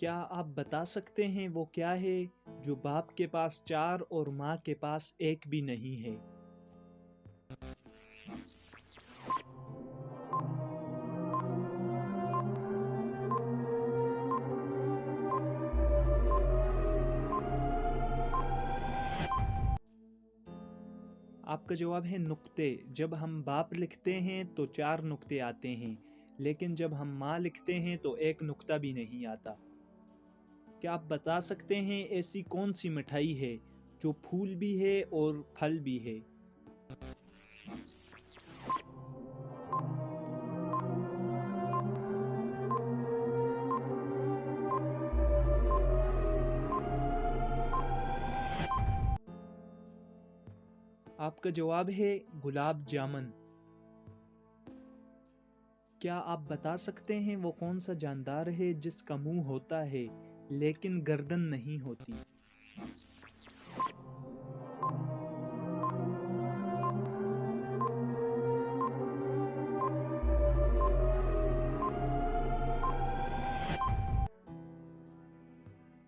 क्या आप बता सकते हैं वो क्या है जो बाप के पास 4 और माँ के पास 1 भी नहीं है? आपका जवाब है नुक्ते। जब हम बाप लिखते हैं तो 4 नुक्ते आते हैं, लेकिन जब हम माँ लिखते हैं तो 1 नुक्ता भी नहीं आता। क्या आप बता सकते हैं ऐसी कौन सी मिठाई है जो फूल भी है और फल भी है? आपका जवाब है गुलाब जामुन। क्या आप बता सकते हैं वो कौन सा जानदार है जिसका मुंह होता है लेकिन गर्दन नहीं होती?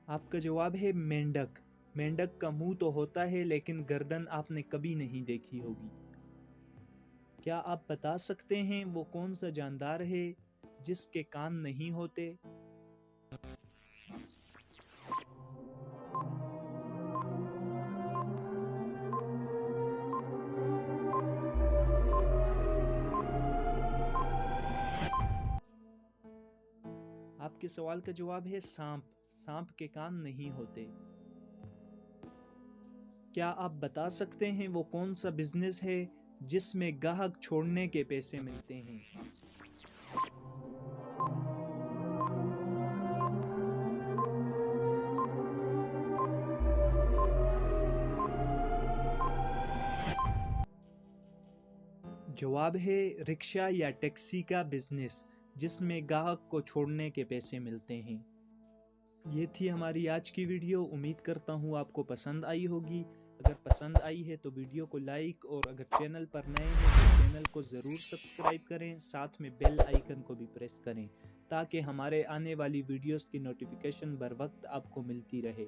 आपका जवाब है मेंढक। मेंढक का मुंह तो होता है लेकिन गर्दन आपने कभी नहीं देखी होगी। क्या आप बता सकते हैं वो कौन सा जानदार है जिसके कान नहीं होते? आपके सवाल का जवाब है सांप। सांप के कान नहीं होते। क्या आप बता सकते हैं वो कौन सा बिजनेस है जिसमें ग्राहक छोड़ने के पैसे मिलते हैं? जवाब है रिक्शा या टैक्सी का बिजनेस, जिसमें ग्राहक को छोड़ने के पैसे मिलते हैं। ये थी हमारी आज की वीडियो। उम्मीद करता हूँ आपको पसंद आई होगी। अगर पसंद आई है तो वीडियो को लाइक, और अगर चैनल पर नए हैं तो चैनल को ज़रूर सब्सक्राइब करें, साथ में बेल आइकन को भी प्रेस करें ताकि हमारे आने वाली वीडियोस की नोटिफिकेशन बर वक्त आपको मिलती रहे।